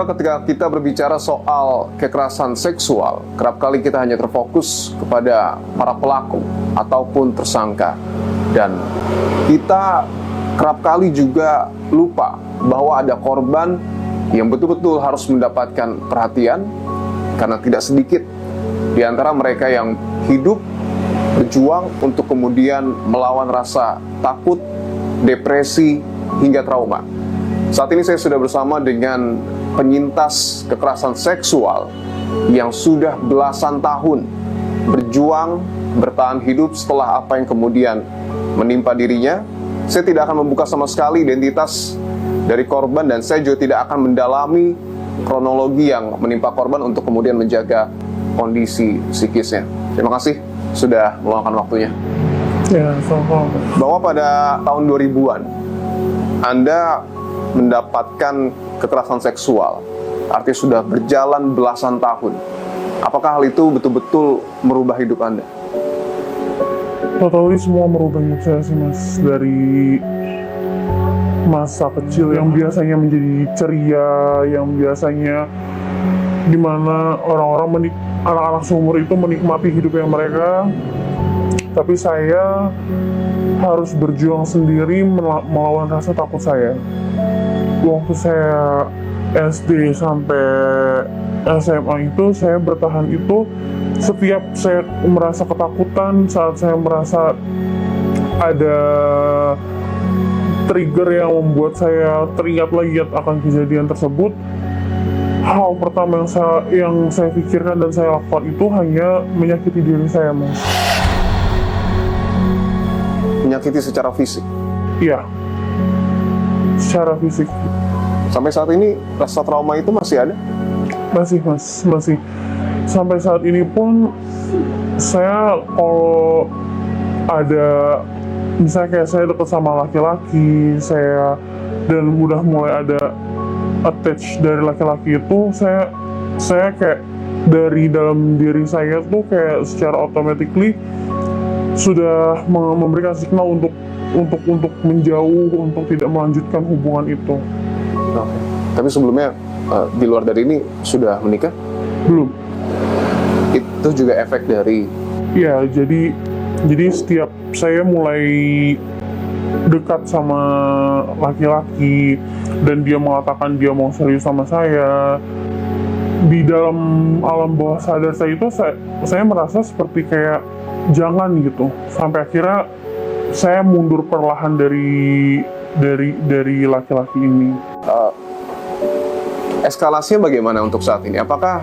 Saudara, ketika kita berbicara soal kekerasan seksual, kerap kali kita hanya terfokus kepada para pelaku ataupun tersangka. Dan kita kerap kali juga lupa bahwa ada korban yang betul-betul harus mendapatkan perhatian, karena tidak sedikit di antara mereka yang hidup berjuang untuk kemudian melawan rasa takut, depresi, hingga trauma. Saat ini saya sudah bersama dengan penyintas kekerasan seksual yang sudah belasan tahun berjuang bertahan hidup setelah apa yang kemudian menimpa dirinya. Saya tidak akan membuka sama sekali identitas dari korban, dan saya juga tidak akan mendalami kronologi yang menimpa korban untuk kemudian menjaga kondisi psikisnya. Terima kasih sudah meluangkan waktunya. Ya, sama-sama. Bahwa pada tahun 2000-an Anda mendapatkan kekerasan seksual, artinya sudah berjalan belasan tahun. Apakah hal itu betul-betul merubah hidup Anda? Totally semua merubah hidup saya sih, Mas. Dari masa kecil yang biasanya menjadi ceria, yang biasanya dimana orang-orang anak-anak seumur itu menikmati hidupnya mereka, tapi saya harus berjuang sendiri melawan rasa takut saya. Waktu saya SD sampai SMA itu, saya bertahan itu setiap saya merasa ketakutan, saat saya merasa ada trigger yang membuat saya teringat lagi akan kejadian tersebut, hal pertama yang saya pikirkan dan saya lakukan itu hanya menyakiti diri saya, Mas. Menyakiti secara fisik? Iya, secara fisik. Sampai saat ini rasa trauma itu masih ada? Masih, Mas, masih. Sampai saat ini pun saya kalau ada, misalnya kayak saya dekat sama laki-laki, dan udah mulai ada attach dari laki-laki itu, saya kayak dari dalam diri saya tuh kayak secara automatically sudah memberikan signal untuk menjauh, untuk tidak melanjutkan hubungan itu. Oke. Tapi sebelumnya di luar dari ini sudah menikah? Belum. Itu juga efek dari... Ya, jadi setiap saya mulai dekat sama laki-laki dan dia mengatakan dia mau serius sama saya, di dalam alam bawah sadar saya itu saya merasa seperti kayak jangan gitu, sampai akhirnya saya mundur perlahan dari laki-laki ini. Eskalasinya bagaimana untuk saat ini? Apakah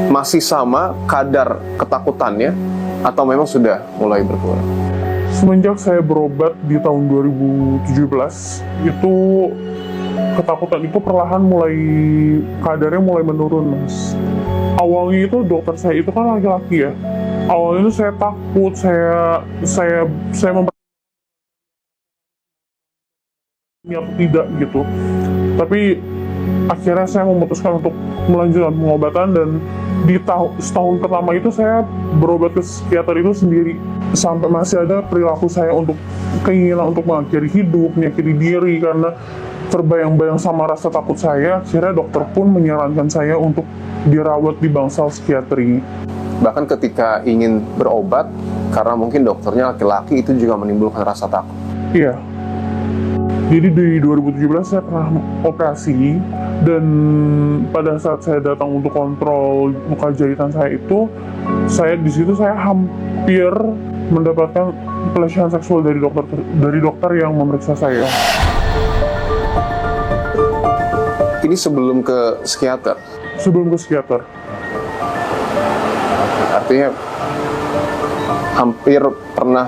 masih sama kadar ketakutannya atau memang sudah mulai berkurang? Semenjak saya berobat di tahun 2017, itu ketakutan itu perlahan kadarnya mulai menurun, Mas. Awalnya itu dokter saya itu kan laki-laki ya. Awalnya itu saya takut, saya atau tidak gitu. Tapi akhirnya saya memutuskan untuk melanjutkan pengobatan, dan di setahun pertama itu saya berobat ke psikiater itu sendiri, sampai masih ada perilaku saya untuk keinginan untuk mengakhiri hidup, menyakiti diri karena terbayang-bayang sama rasa takut saya. Akhirnya dokter pun menyarankan saya untuk dirawat di bangsal psikiatri. Bahkan ketika ingin berobat, karena mungkin dokternya laki-laki, itu juga menimbulkan rasa takut. Iya. Jadi di 2017 saya pernah operasi, dan pada saat saya datang untuk kontrol luka jahitan saya itu, di situ saya hampir mendapatkan pelecehan seksual dari dokter yang memeriksa saya. Ini sebelum ke psikiater? Sebelum ke psikiater. Artinya hampir pernah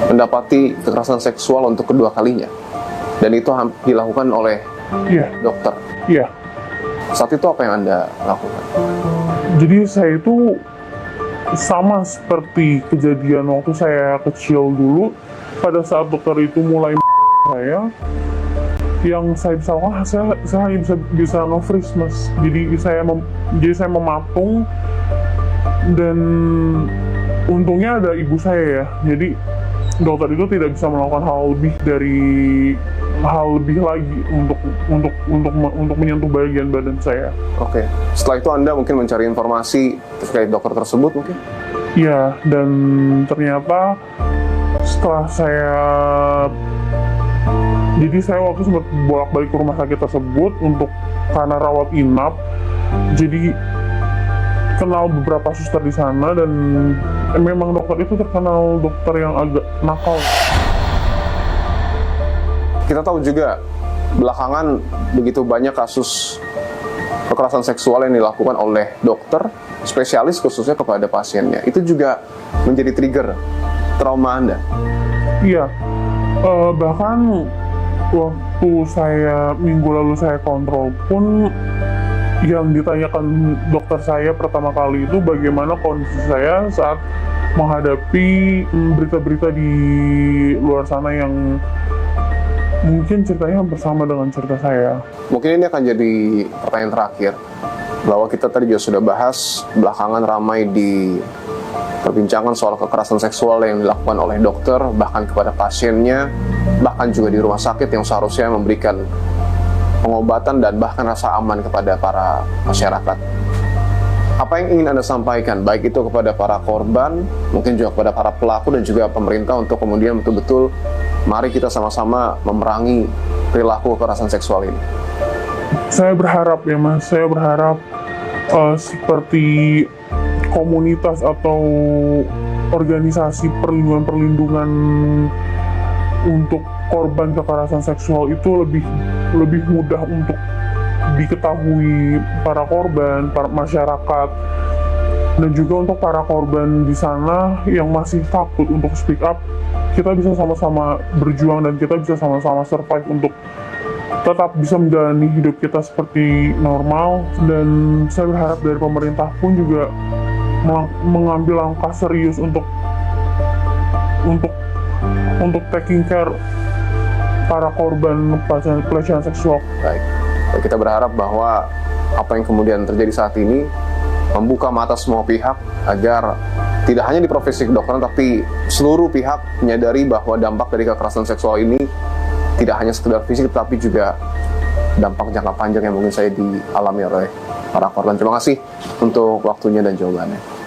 mendapati kekerasan seksual untuk kedua kalinya, dan itu dilakukan oleh dokter. Iya. Saat itu apa yang Anda lakukan? Jadi saya itu sama seperti kejadian waktu saya kecil dulu. Pada saat dokter itu mulai saya, yang saya bisa lakukan, saya hanya bisa nge-freeze, Mas. Jadi saya mematung, dan untungnya ada ibu saya ya. Jadi dokter itu tidak bisa melakukan hal lebih dari hal lebih lagi untuk menyentuh bagian badan saya. Oke. Setelah itu Anda mungkin mencari informasi terkait dokter tersebut mungkin? Iya, dan ternyata setelah jadi saya waktu sempat bolak-balik ke rumah sakit tersebut karena rawat inap. Jadi kenal beberapa suster di sana, dan memang dokter itu terkenal dokter yang agak nakal. Kita tahu juga belakangan begitu banyak kasus kekerasan seksual yang dilakukan oleh dokter spesialis khususnya kepada pasiennya. Itu juga menjadi trigger trauma Anda. Iya, bahkan waktu minggu lalu saya kontrol pun, yang ditanyakan dokter saya pertama kali itu bagaimana kondisi saya saat menghadapi berita-berita di luar sana yang mungkin ceritanya bersama dengan cerita saya. Mungkin ini akan jadi pertanyaan terakhir, bahwa kita tadi juga sudah bahas belakangan ramai di perbincangan soal kekerasan seksual yang dilakukan oleh dokter, bahkan kepada pasiennya, bahkan juga di rumah sakit yang seharusnya memberikan pengobatan dan bahkan rasa aman kepada para masyarakat. Apa yang ingin Anda sampaikan, baik itu kepada para korban, mungkin juga kepada para pelaku dan juga pemerintah, untuk kemudian betul-betul mari kita sama-sama memerangi perilaku kekerasan seksual ini? Saya berharap ya Mas, seperti komunitas atau organisasi perlindungan untuk korban kekerasan seksual itu lebih mudah untuk diketahui para korban, para masyarakat, dan juga untuk para korban di sana yang masih takut untuk speak up. Kita bisa sama-sama berjuang dan kita bisa sama-sama survive untuk tetap bisa menjalani hidup kita seperti normal. Dan saya berharap dari pemerintah pun juga mengambil langkah serius untuk taking care para korban pelecehan seksual. Baik, kita berharap bahwa apa yang kemudian terjadi saat ini membuka mata semua pihak agar tidak hanya di profesi kedokteran tapi seluruh pihak menyadari bahwa dampak dari kekerasan seksual ini tidak hanya sekedar fisik tapi juga dampak jangka panjang yang mungkin saya dialami oleh para korban. Terima kasih untuk waktunya dan jawabannya.